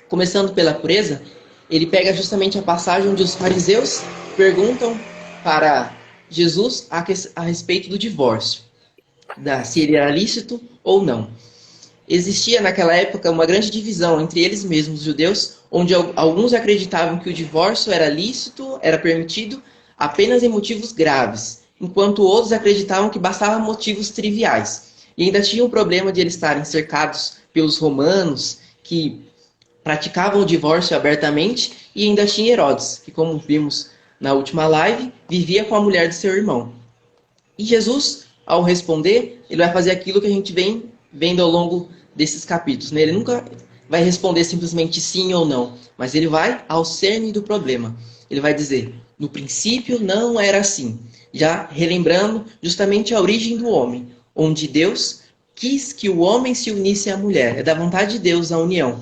Começando pela pureza, ele pega justamente a passagem onde os fariseus perguntam para Jesus a respeito do divórcio, se ele era lícito ou não. Existia naquela época uma grande divisão entre eles mesmos, os judeus, onde alguns acreditavam que o divórcio era lícito, era permitido apenas em motivos graves, enquanto outros acreditavam que bastavam motivos triviais. E ainda tinha o problema de eles estarem cercados pelos romanos, que praticavam o divórcio abertamente, e ainda tinha Herodes, que, como vimos na última live, vivia com a mulher de seu irmão. E Jesus, ao responder, ele vai fazer aquilo que a gente vem vendo ao longo desses capítulos, né? Ele nunca vai responder simplesmente sim ou não, mas ele vai ao cerne do problema. Ele vai dizer: no princípio não era assim. Já relembrando justamente a origem do homem, onde Deus quis que o homem se unisse à mulher. É da vontade de Deus a união.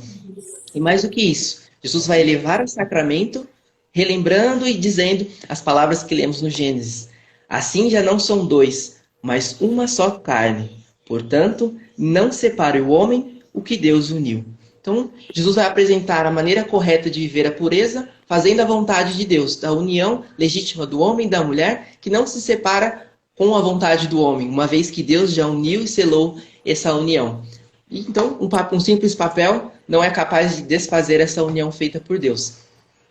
E mais do que isso, Jesus vai elevar o sacramento, relembrando e dizendo as palavras que lemos no Gênesis. Assim já não são 2, mas uma só carne. Portanto, não separe o homem o que Deus uniu. Então, Jesus vai apresentar a maneira correta de viver a pureza, fazendo a vontade de Deus, da união legítima do homem e da mulher, que não se separa com a vontade do homem, uma vez que Deus já uniu e selou essa união. E, então, um simples papel não é capaz de desfazer essa união feita por Deus.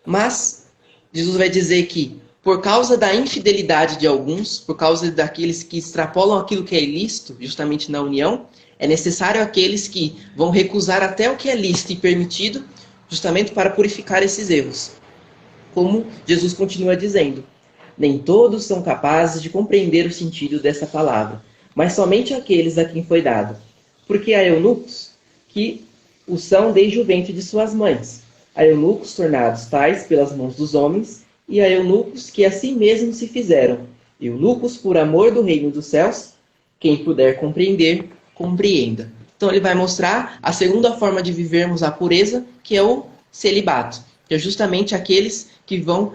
Mas, Jesus vai dizer que, por causa da infidelidade de alguns, por causa daqueles que extrapolam aquilo que é ilícito, justamente na união, é necessário aqueles que vão recusar até o que é lícito e permitido, justamente para purificar esses erros. Como Jesus continua dizendo: nem todos são capazes de compreender o sentido dessa palavra, mas somente aqueles a quem foi dado. Porque há eunucos que o são desde o ventre de suas mães, há eunucos tornados tais pelas mãos dos homens, e há eunucos que a si mesmos se fizeram, eunucos por amor do reino dos céus. Quem puder compreender, compreenda. Então ele vai mostrar a segunda forma de vivermos a pureza, que é o celibato, que é justamente aqueles que vão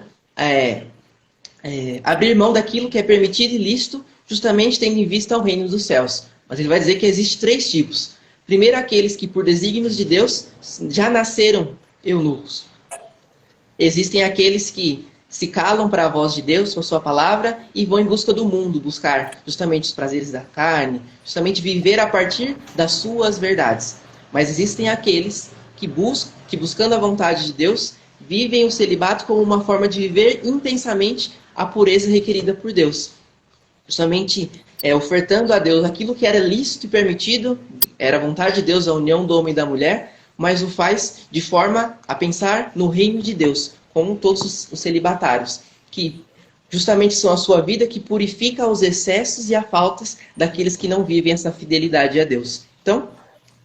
abrir mão daquilo que é permitido e lícito, justamente tendo em vista o reino dos céus. Mas ele vai dizer que existe 3 tipos. Primeiro, aqueles que por desígnios de Deus já nasceram eunucos. Existem aqueles que se calam para a voz de Deus, com a sua palavra, e vão em busca do mundo, buscar justamente os prazeres da carne, justamente viver a partir das suas verdades. Mas existem aqueles que buscando a vontade de Deus, vivem o celibato como uma forma de viver intensamente a pureza requerida por Deus. Justamente ofertando a Deus aquilo que era lícito e permitido, era a vontade de Deus, a união do homem e da mulher, mas o faz de forma a pensar no reino de Deus, como todos os celibatários, que justamente são a sua vida que purifica os excessos e as faltas daqueles que não vivem essa fidelidade a Deus. Então,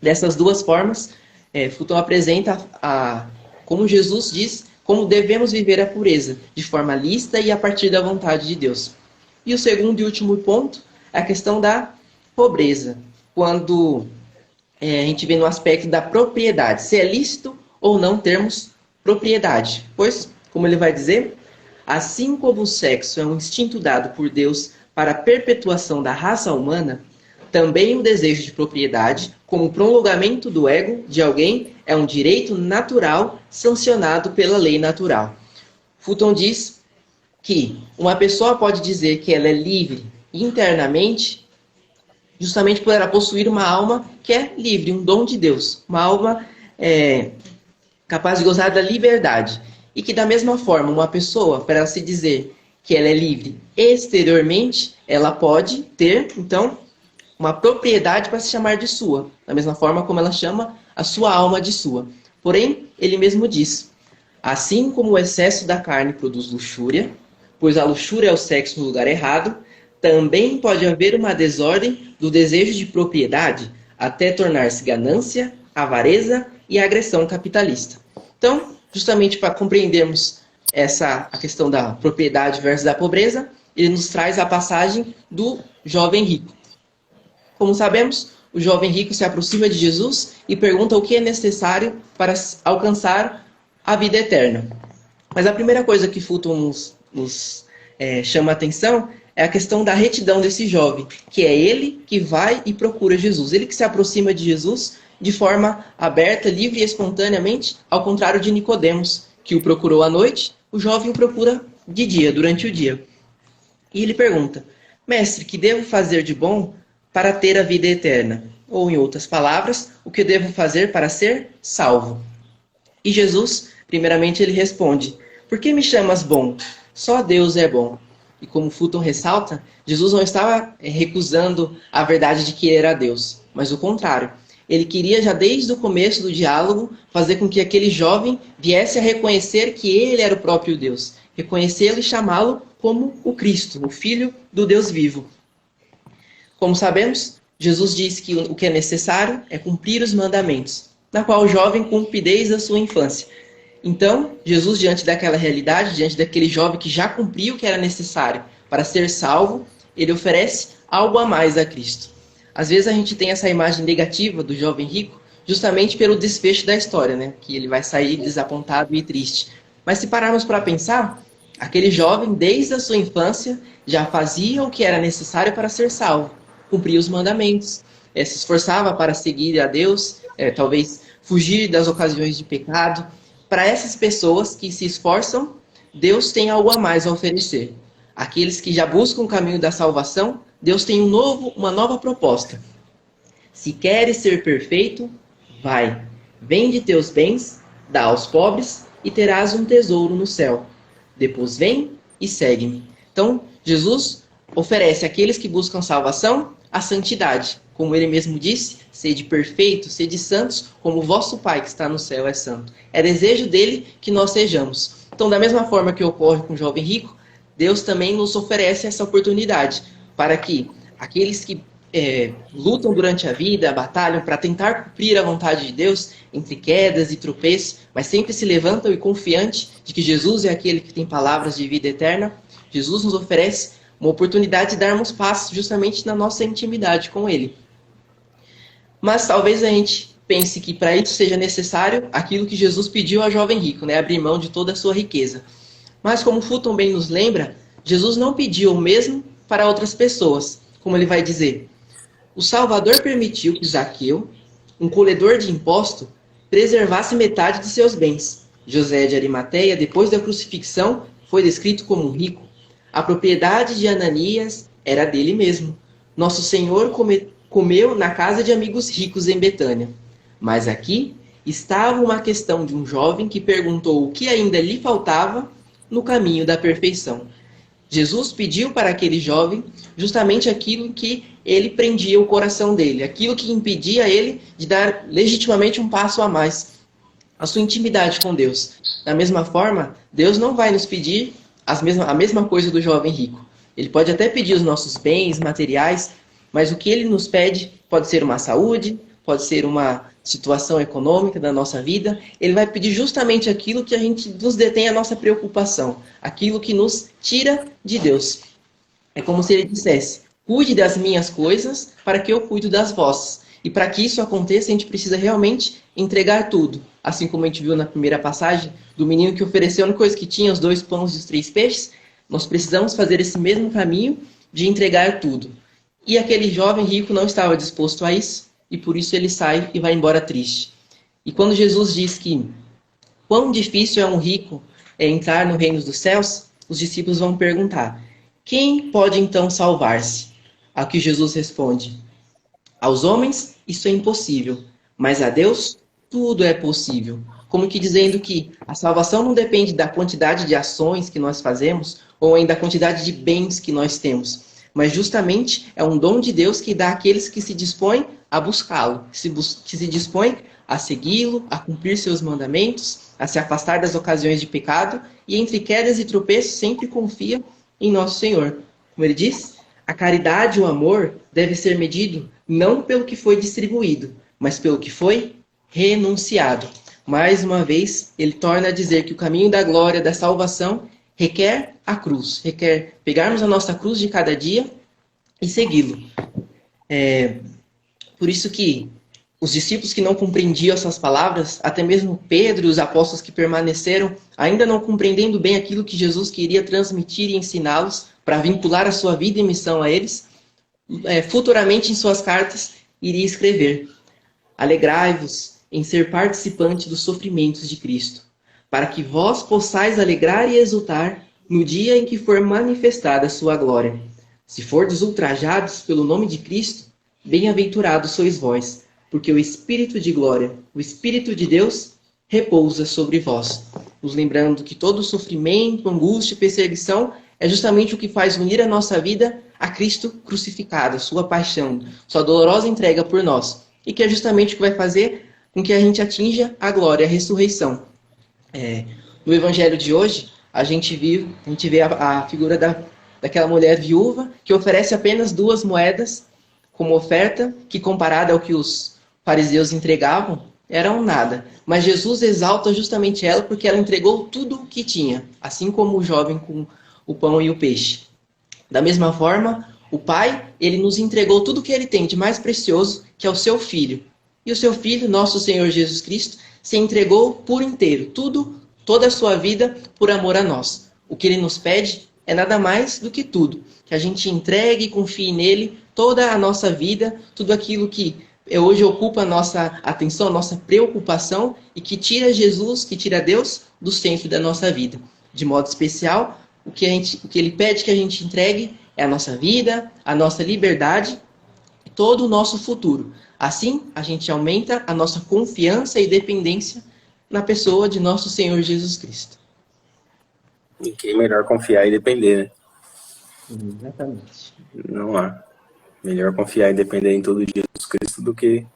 dessas duas formas, Fulton apresenta como Jesus diz, como devemos viver a pureza, de forma lícita e a partir da vontade de Deus. E o segundo e último ponto é a questão da pobreza, quando a gente vê no aspecto da propriedade, se é lícito ou não termos propriedade. Pois, como ele vai dizer, assim como o sexo é um instinto dado por Deus para a perpetuação da raça humana, também o desejo de propriedade, como prolongamento do ego de alguém, é um direito natural sancionado pela lei natural. Fulton diz que uma pessoa pode dizer que ela é livre internamente justamente por ela possuir uma alma que é livre, um dom de Deus, uma alma capaz de gozar da liberdade. E que da mesma forma, uma pessoa, para ela se dizer que ela é livre exteriormente, ela pode ter, então, uma propriedade para se chamar de sua, da mesma forma como ela chama a sua alma de sua. Porém, ele mesmo diz, assim como o excesso da carne produz luxúria, pois a luxúria é o sexo no lugar errado, também pode haver uma desordem do desejo de propriedade, até tornar-se ganância, avareza e agressão capitalista. Então, justamente para compreendermos a questão da propriedade versus da pobreza, ele nos traz a passagem do jovem rico. Como sabemos, o jovem rico se aproxima de Jesus e pergunta o que é necessário para alcançar a vida eterna. Mas a primeira coisa que Fulton nos chama a atenção é a questão da retidão desse jovem, que é ele que vai e procura Jesus. Ele que se aproxima de Jesus de forma aberta, livre e espontaneamente, ao contrário de Nicodemos, que o procurou à noite, o jovem o procura de dia, durante o dia. E ele pergunta, mestre, que devo fazer de bom para ter a vida eterna? Ou, em outras palavras, o que devo fazer para ser salvo? E Jesus, primeiramente, ele responde, por que me chamas bom? Só Deus é bom. E como Fulton ressalta, Jesus não estava recusando a verdade de que ele era Deus, mas o contrário. Ele queria, já desde o começo do diálogo, fazer com que aquele jovem viesse a reconhecer que ele era o próprio Deus. Reconhecê-lo e chamá-lo como o Cristo, o Filho do Deus vivo. Como sabemos, Jesus diz que o que é necessário é cumprir os mandamentos, na qual o jovem cumpre desde a sua infância. Então, Jesus, diante daquela realidade, diante daquele jovem que já cumpriu o que era necessário para ser salvo, ele oferece algo a mais a Cristo. Às vezes a gente tem essa imagem negativa do jovem rico, justamente pelo desfecho da história, né? Que ele vai sair desapontado e triste. Mas se pararmos para pensar, aquele jovem, desde a sua infância, já fazia o que era necessário para ser salvo. Cumpria os mandamentos, se esforçava para seguir a Deus, talvez fugir das ocasiões de pecado. Para essas pessoas que se esforçam, Deus tem algo a mais a oferecer. Aqueles que já buscam o caminho da salvação, Deus tem uma nova proposta. Se queres ser perfeito, vai, vende teus bens, dá aos pobres e terás um tesouro no céu. Depois vem e segue-me. Então, Jesus oferece àqueles que buscam salvação a santidade. Como ele mesmo disse, sede perfeitos, sede santos, como o vosso Pai que está no céu é santo. É desejo dele que nós sejamos. Então, da mesma forma que ocorre com o jovem rico, Deus também nos oferece essa oportunidade para que aqueles que lutam durante a vida, batalham para tentar cumprir a vontade de Deus, entre quedas e tropeços, mas sempre se levantam e confiante de que Jesus é aquele que tem palavras de vida eterna, Jesus nos oferece uma oportunidade de darmos passos justamente na nossa intimidade com Ele. Mas talvez a gente pense que para isso seja necessário aquilo que Jesus pediu ao jovem rico, né? Abrir mão de toda a sua riqueza. Mas como Fulton bem nos lembra, Jesus não pediu o mesmo para outras pessoas, como ele vai dizer. O Salvador permitiu que Zaqueu, um colhedor de imposto, preservasse metade de seus bens. José de Arimateia, depois da crucifixão, foi descrito como um rico. A propriedade de Ananias era dele mesmo. Nosso Senhor comeu na casa de amigos ricos em Betânia. Mas aqui estava uma questão de um jovem que perguntou o que ainda lhe faltava no caminho da perfeição. Jesus pediu para aquele jovem justamente aquilo que ele prendia o coração dele, aquilo que impedia ele de dar legitimamente um passo a mais, a sua intimidade com Deus. Da mesma forma, Deus não vai nos pedir a mesma coisa do jovem rico. Ele pode até pedir os nossos bens materiais, mas o que ele nos pede pode ser uma saúde, pode ser uma situação econômica da nossa vida. Ele vai pedir justamente aquilo que a gente nos detém a nossa preocupação, aquilo que nos tira de Deus. É como se ele dissesse: cuide das minhas coisas para que eu cuide das vossas. E para que isso aconteça, a gente precisa realmente entregar tudo. Assim como a gente viu na primeira passagem do menino que ofereceu a única coisa que tinha, os 2 pães e os 3 peixes, nós precisamos fazer esse mesmo caminho de entregar tudo. E aquele jovem rico não estava disposto a isso, e por isso ele sai e vai embora triste. E quando Jesus diz que quão difícil é um rico entrar no reino dos céus, os discípulos vão perguntar: quem pode então salvar-se? A que Jesus responde: aos homens isso é impossível, mas a Deus tudo é possível. Como que dizendo que a salvação não depende da quantidade de ações que nós fazemos ou ainda da quantidade de bens que nós temos, mas justamente é um dom de Deus que dá àqueles que se dispõem a buscá-lo, que se dispõem a segui-lo, a cumprir seus mandamentos, a se afastar das ocasiões de pecado e entre quedas e tropeços sempre confia em nosso Senhor. Como ele diz, a caridade e o amor deve ser medido não pelo que foi distribuído, mas pelo que foi renunciado. Mais uma vez, ele torna a dizer que o caminho da glória, da salvação, requer a cruz, requer pegarmos a nossa cruz de cada dia e segui-lo. Por isso que os discípulos que não compreendiam essas palavras, até mesmo Pedro e os apóstolos que permaneceram, ainda não compreendendo bem aquilo que Jesus queria transmitir e ensiná-los, para vincular a sua vida e missão a eles, futuramente em suas cartas iria escrever: alegrai-vos em ser participante dos sofrimentos de Cristo, para que vós possais alegrar e exultar no dia em que for manifestada a sua glória. Se fordes ultrajados pelo nome de Cristo, bem-aventurados sois vós, porque o Espírito de glória, o Espírito de Deus, repousa sobre vós. Nos lembrando que todo sofrimento, angústia e perseguição é justamente o que faz unir a nossa vida a Cristo crucificado, sua paixão, sua dolorosa entrega por nós. E que é justamente o que vai fazer com que a gente atinja a glória, a ressurreição. No Evangelho de hoje, a gente vê a figura daquela mulher viúva que oferece apenas 2 moedas como oferta, que comparada ao que os fariseus entregavam, eram nada. Mas Jesus exalta justamente ela porque ela entregou tudo o que tinha, assim como o jovem com o pão e o peixe. Da mesma forma, o Pai, ele nos entregou tudo o que ele tem de mais precioso, que é o seu Filho. E o seu Filho, nosso Senhor Jesus Cristo, se entregou por inteiro, toda a sua vida, por amor a nós. O que ele nos pede é nada mais do que tudo, que a gente entregue e confie nele toda a nossa vida, tudo aquilo que hoje ocupa a nossa atenção, a nossa preocupação e que tira Jesus, que tira Deus do centro da nossa vida. De modo especial, o que ele pede que a gente entregue é a nossa vida, a nossa liberdade e todo o nosso futuro. Assim, a gente aumenta a nossa confiança e dependência na pessoa de nosso Senhor Jesus Cristo. E quem melhor confiar e depender, né? Exatamente. Não há. Melhor confiar e depender em todo Jesus Cristo do que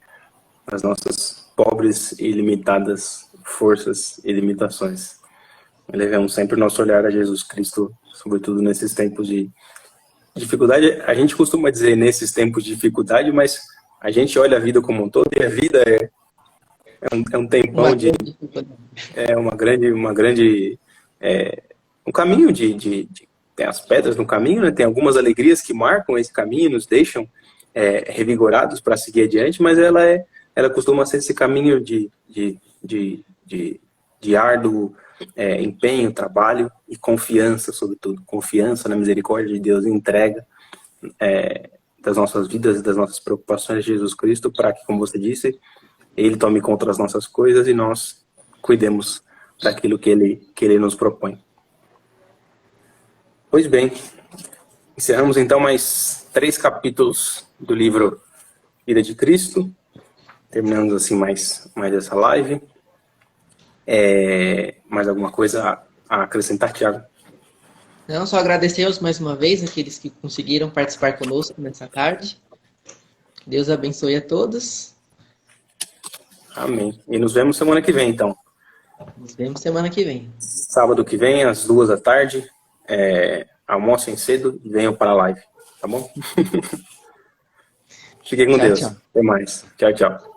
as nossas pobres e limitadas forças e limitações. Levemos sempre o nosso olhar a Jesus Cristo, sobretudo nesses tempos de dificuldade. A gente costuma dizer nesses tempos de dificuldade, mas a gente olha a vida como um todo e a vida é um tempão de... É um caminho tem as pedras no caminho, né? Tem algumas alegrias que marcam esse caminho, nos deixam revigorados para seguir adiante, mas ela costuma ser esse caminho de árduo empenho, trabalho e confiança, sobretudo. Confiança na misericórdia de Deus e entrega das nossas vidas e das nossas preocupações de Jesus Cristo, para que, como você disse, Ele tome conta das nossas coisas e nós cuidemos daquilo que Ele nos propõe. Pois bem, encerramos então mais 3 capítulos do livro Vida de Cristo. Terminamos assim mais essa live. Mais alguma coisa a acrescentar, Thiago? Não, só agradecemos mais uma vez aqueles que conseguiram participar conosco nessa tarde. Deus abençoe a todos. Amém. E nos vemos semana que vem, então. Nos vemos semana que vem. Sábado que vem, às 14h. Almocem cedo e venham para a live. Tá bom? Fiquem com Tchau, Deus. tchau. Até mais. Tchau, tchau.